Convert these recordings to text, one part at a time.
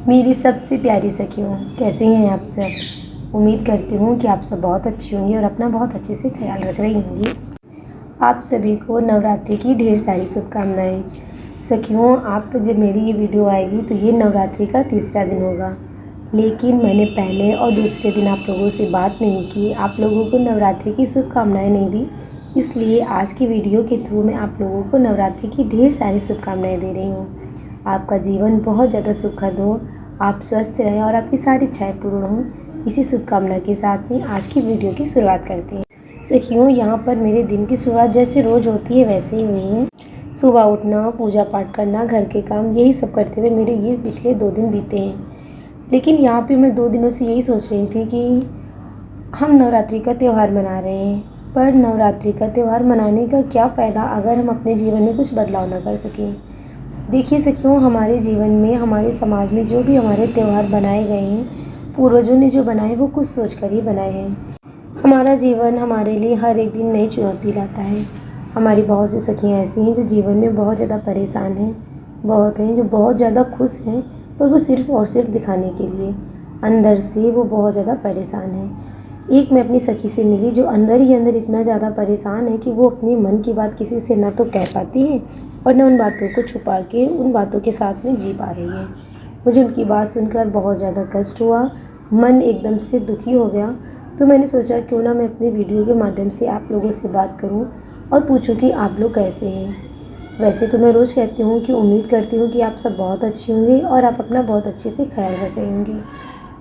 मेरी सबसे प्यारी सखियों, कैसे हैं आप सब। उम्मीद करती हूँ कि आप सब बहुत अच्छी होंगी और अपना बहुत अच्छे से ख्याल रख रही होंगी। आप सभी को नवरात्रि की ढेर सारी शुभकामनाएं। सखियों, आप तक जब मेरी ये वीडियो आएगी तो ये नवरात्रि का तीसरा दिन होगा, लेकिन मैंने पहले और दूसरे दिन आप लोगों से बात नहीं की, आप लोगों को नवरात्रि की शुभकामनाएँ नहीं दी। इसलिए आज की वीडियो के थ्रू मैं आप लोगों को नवरात्रि की ढेर सारी शुभकामनाएँ दे रही हूँ। आपका जीवन बहुत ज़्यादा सुखद हो, आप स्वस्थ रहें और आपकी सारी इच्छाएं पूर्ण हों। इसी शुभकामना के साथ में आज की वीडियो की शुरुआत करते हैं। सखियों, यहाँ पर मेरे दिन की शुरुआत जैसे रोज़ होती है वैसे ही हुई है। सुबह उठना, पूजा पाठ करना, घर के काम, यही सब करते हुए मेरे ये पिछले 2 दिन बीते हैं। लेकिन यहाँ पे मैं 2 दिनों से यही सोच रही थी कि हम नवरात्रि का त्यौहार मना रहे हैं, पर नवरात्रि का त्यौहार मनाने का क्या फ़ायदा अगर हम अपने जीवन में कुछ बदलाव न कर सकें। देखिए सखियों, हमारे जीवन में, हमारे समाज में जो भी हमारे त्यौहार बनाए गए हैं, पूर्वजों ने जो बनाए वो कुछ सोच कर ही बनाए हैं। हमारा जीवन हमारे लिए हर एक दिन नई चुनौती लाता है। हमारी बहुत सी सखियाँ ऐसी हैं जो जीवन में बहुत ज़्यादा परेशान हैं, बहुत हैं जो बहुत ज़्यादा खुश हैं, पर वो सिर्फ़ और सिर्फ दिखाने के लिए, अंदर से वो बहुत ज़्यादा परेशान हैं। एक मैं अपनी सखी से मिली जो अंदर ही अंदर इतना ज़्यादा परेशान है कि वो अपने मन की बात किसी से ना तो कह पाती है और न उन बातों को छुपा के उन बातों के साथ में जी पा रही है। मुझे उनकी बात सुनकर बहुत ज़्यादा कष्ट हुआ, मन एकदम से दुखी हो गया। तो मैंने सोचा क्यों ना मैं अपने वीडियो के माध्यम से आप लोगों से बात करूं और पूछूं कि आप लोग कैसे हैं। वैसे तो मैं रोज़ कहती हूँ कि उम्मीद करती हूँ कि आप सब बहुत अच्छे होंगे और आप अपना बहुत अच्छे से ख्याल रख रहे होंगे,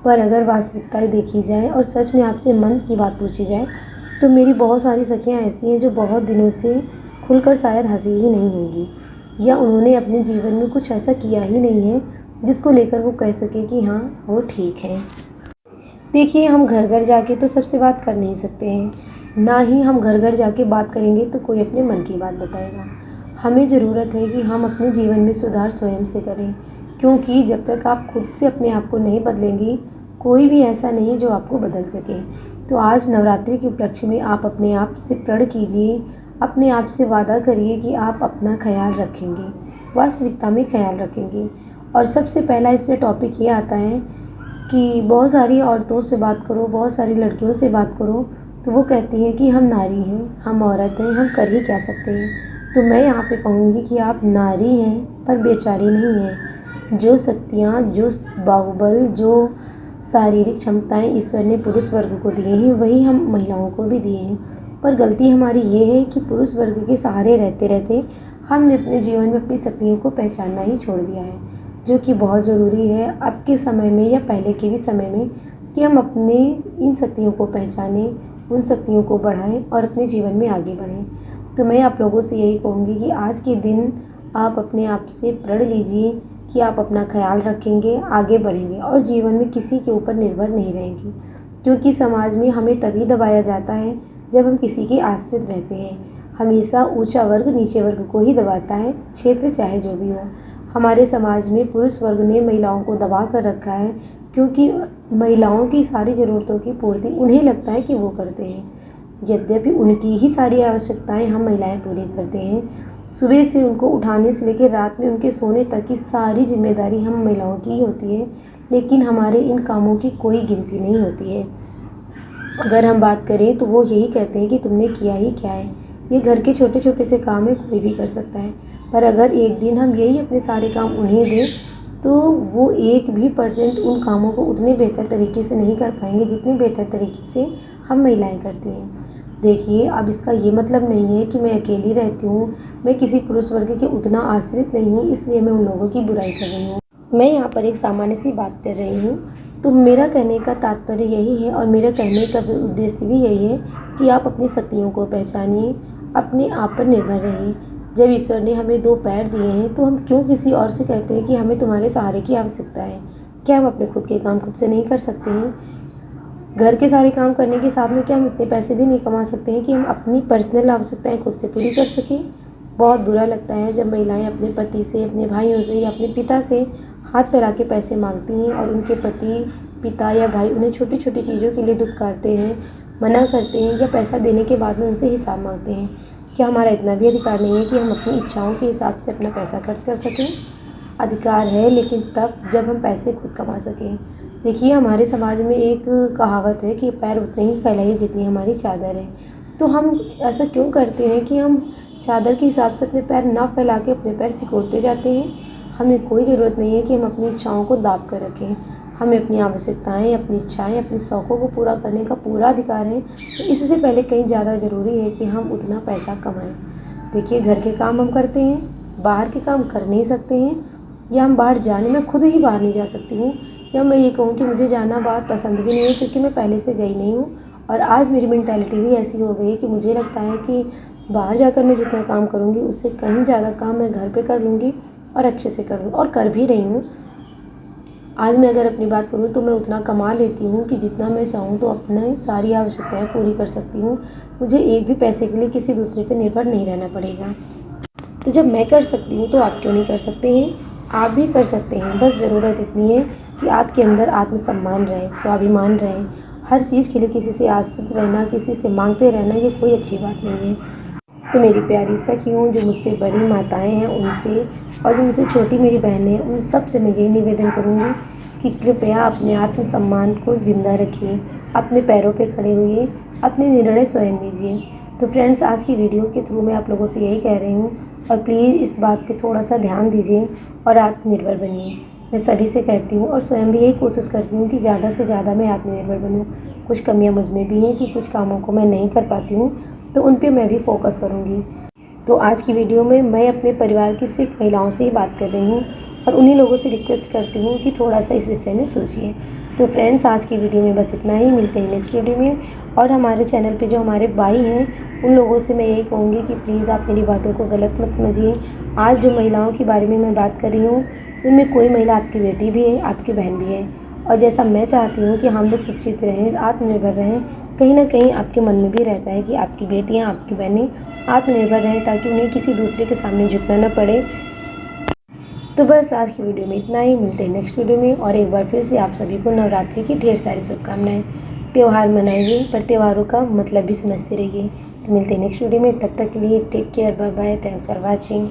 पर अगर वास्तविकता देखी जाए और सच में आपसे मन की बात पूछी जाए तो मेरी बहुत सारी सखियाँ ऐसी हैं जो बहुत दिनों से खुलकर शायद हंसी ही नहीं होंगी, या उन्होंने अपने जीवन में कुछ ऐसा किया ही नहीं है जिसको लेकर वो कह सके कि हाँ वो ठीक है। देखिए, हम घर घर जाके तो सबसे बात कर नहीं सकते हैं, ना ही हम घर घर जाके बात करेंगे तो कोई अपने मन की बात बताएगा। हमें ज़रूरत है कि हम अपने जीवन में सुधार स्वयं से करें, क्योंकि जब तक आप खुद से अपने आप को नहीं बदलेंगी, कोई भी ऐसा नहीं है जो आपको बदल सके। तो आज नवरात्रि के उपलक्ष्य में आप अपने आप से प्रण कीजिए, अपने आप से वादा करिए कि आप अपना ख्याल रखेंगे, वास्तविकता में ख्याल रखेंगे। और सबसे पहला इसमें टॉपिक ये आता है कि बहुत सारी औरतों से बात करो, बहुत सारी लड़कियों से बात करो तो वो कहती हैं कि हम नारी हैं, हम औरत हैं, हम कर ही क्या सकते हैं। तो मैं यहाँ पे कहूँगी कि आप नारी हैं पर बेचारी नहीं हैं। जो शक्तियाँ, जो बाहुबल, जो शारीरिक क्षमताएं ईश्वर ने पुरुष वर्ग को दिए हैं वही हम महिलाओं को भी दिए हैं, पर गलती हमारी ये है कि पुरुष वर्ग के सहारे रहते रहते हमने अपने जीवन में अपनी शक्तियों को पहचानना ही छोड़ दिया है, जो कि बहुत ज़रूरी है अब के समय में या पहले के भी समय में कि हम अपने इन शक्तियों को पहचानें, उन शक्तियों को बढ़ाएं और अपने जीवन में आगे बढ़ें। तो मैं आप लोगों से यही कहूँगी कि आज के दिन आप अपने आप से प्रण लीजिए कि आप अपना ख्याल रखेंगे, आगे बढ़ेंगे और जीवन में किसी के ऊपर निर्भर नहीं रहेंगे, क्योंकि समाज में हमें तभी दबाया जाता है जब हम किसी के आश्रित रहते हैं। हमेशा ऊंचा वर्ग नीचे वर्ग को ही दबाता है, क्षेत्र चाहे जो भी हो। हमारे समाज में पुरुष वर्ग ने महिलाओं को दबा कर रखा है, क्योंकि महिलाओं की सारी ज़रूरतों की पूर्ति उन्हें लगता है कि वो करते हैं, यद्यपि उनकी ही सारी आवश्यकताएं हम महिलाएं पूरी करते हैं। सुबह से उनको उठाने से लेकर रात में उनके सोने तक की सारी जिम्मेदारी हम महिलाओं की ही होती है, लेकिन हमारे इन कामों की कोई गिनती नहीं होती है। अगर हम बात करें तो वो यही कहते हैं कि तुमने किया ही क्या है, ये घर के छोटे छोटे से काम है, कोई भी कर सकता है। पर अगर एक दिन हम यही अपने सारे काम उन्हें दें तो वो 1% उन कामों को उतने बेहतर तरीके से नहीं कर पाएंगे जितने बेहतर तरीके से हम महिलाएं करती हैं। देखिए, अब इसका ये मतलब नहीं है कि मैं अकेली रहती हूँ, मैं किसी पुरुष वर्ग के उतना आश्रित नहीं हूँ इसलिए मैं उन लोगों की बुराई कर रही हूँ। मैं यहाँ पर एक सामान्य सी बात कर रही हूँ। तो मेरा कहने का तात्पर्य यही है और मेरा कहने का उद्देश्य भी यही है कि आप अपनी शक्तियों को पहचानिए, अपने आप पर निर्भर रहिए। जब ईश्वर ने हमें 2 पैर दिए हैं तो हम क्यों किसी और से कहते हैं कि हमें तुम्हारे सहारे की आवश्यकता है। क्या हम अपने खुद के काम खुद से नहीं कर सकते हैं? घर के सारे काम करने के साथ में क्या हम इतने पैसे भी नहीं कमा सकते हैं कि हम अपनी पर्सनल आवश्यकताएं खुद से पूरी कर सकें? बहुत बुरा लगता है जब महिलाएं अपने पति से, अपने भाइयों से या अपने पिता से हाथ फैला के पैसे मांगती हैं और उनके पति, पिता या भाई उन्हें छोटी छोटी चीज़ों के लिए दुत्कारते हैं, मना करते हैं या पैसा देने के बाद में उनसे हिसाब मांगते हैं। क्या हमारा इतना भी अधिकार नहीं है कि हम अपनी इच्छाओं के हिसाब से अपना पैसा खर्च कर सकें? अधिकार है, लेकिन तब जब हम पैसे खुद कमा सकें। देखिए, हमारे समाज में एक कहावत है कि पैर उतने ही फैलाइए जितनी हमारी चादर है। तो हम ऐसा क्यों करते हैं कि हम चादर के हिसाब से अपने पैर ना फैला के अपने पैर सिकोड़ते जाते हैं। हमें कोई ज़रूरत नहीं है कि हम अपनी इच्छाओं को दाब कर रखें। हमें अपनी आवश्यकताएं, अपनी इच्छाएं, अपने शौक़ों को पूरा करने का पूरा अधिकार है। तो इससे पहले कहीं ज़्यादा ज़रूरी है कि हम उतना पैसा कमाएं। देखिए, घर के काम हम करते हैं, बाहर के काम कर नहीं सकते हैं, या हम बाहर जाने में खुद ही बाहर नहीं जा सकती हूँ, या मैं ये कहूँ कि मुझे जाना बाहर पसंद भी नहीं है क्योंकि मैं पहले से गई नहीं हूँ। और आज मेरी मेंटालिटी भी ऐसी हो गई है कि मुझे लगता है कि बाहर जाकर मैं जितना काम करूँगी उससे कहीं ज़्यादा काम मैं घर पे कर लूँगी और अच्छे से कर लूँ, और कर भी रही हूँ। आज मैं अगर अपनी बात करूँ तो मैं उतना कमा लेती हूँ कि जितना मैं चाहूँ तो अपनी सारी आवश्यकताएं पूरी कर सकती हूँ। मुझे एक भी पैसे के लिए किसी दूसरे पे निर्भर नहीं रहना पड़ेगा। तो जब मैं कर सकती हूँ तो आप क्यों नहीं कर सकते हैं? आप भी कर सकते हैं। बस ज़रूरत इतनी है कि आपके अंदर आत्मसम्मान रहे, स्वाभिमान रहे। हर चीज़ के लिए किसी से आश्रित रहना, किसी से मांगते रहना, ये कोई अच्छी बात नहीं है। तो मेरी प्यारी सखियों, जो मुझसे बड़ी माताएं हैं उनसे, और जो मुझसे छोटी मेरी बहनें हैं, उन सब से मैं यही निवेदन करूँगी कि कृपया अपने आत्मसम्मान को ज़िंदा रखिए, अपने पैरों पे खड़े होइए, अपने निर्णय स्वयं लीजिए। तो फ्रेंड्स, आज की वीडियो के थ्रू मैं आप लोगों से यही कह रही हूँ, और प्लीज़ इस बात पे थोड़ा सा ध्यान दीजिए और आत्मनिर्भर बनिए। मैं सभी से कहती हूँ और स्वयं भी यही कोशिश करती हूँ कि ज़्यादा से ज़्यादा मैं आत्मनिर्भर बनूँ। कुछ कमियाँ मुझ में भी हैं कि कुछ कामों को मैं नहीं कर पाती हूँ, तो उन पे मैं भी फोकस करूँगी। तो आज की वीडियो में मैं अपने परिवार की सिर्फ महिलाओं से ही बात कर रही हूँ, और उन्हीं लोगों से रिक्वेस्ट करती हूँ कि थोड़ा सा इस विषय में सोचिए। तो फ्रेंड्स, आज की वीडियो में बस इतना ही। मिलते हैं नेक्स्ट वीडियो में। और हमारे चैनल पे जो हमारे भाई हैं, उन लोगों से मैं यही कहूँगी कि प्लीज़ आप मेरी बातों को गलत मत समझिए। आज जो महिलाओं के बारे में मैं बात कर रही हूँ, उनमें कोई महिला आपकी बेटी भी है, आपकी बहन भी है। और जैसा मैं चाहती हूँ कि हम लोग शिक्षित रहें, आत्मनिर्भर रहें, कहीं ना कहीं आपके मन में भी रहता है कि आपकी बेटियाँ, आपकी बहनें आत्मनिर्भर रहें, ताकि उन्हें किसी दूसरे के सामने झुकना न पड़े। तो बस आज की वीडियो में इतना ही। मिलते हैं नेक्स्ट वीडियो में। और एक बार फिर से आप सभी को नवरात्रि की ढेर सारी शुभकामनाएं। त्यौहार मनाइए, पर त्योहारों का मतलब भी समझते रहिए। तो मिलते हैं नेक्स्ट वीडियो में। तब तक के लिए take care, bye bye, thanks for watching.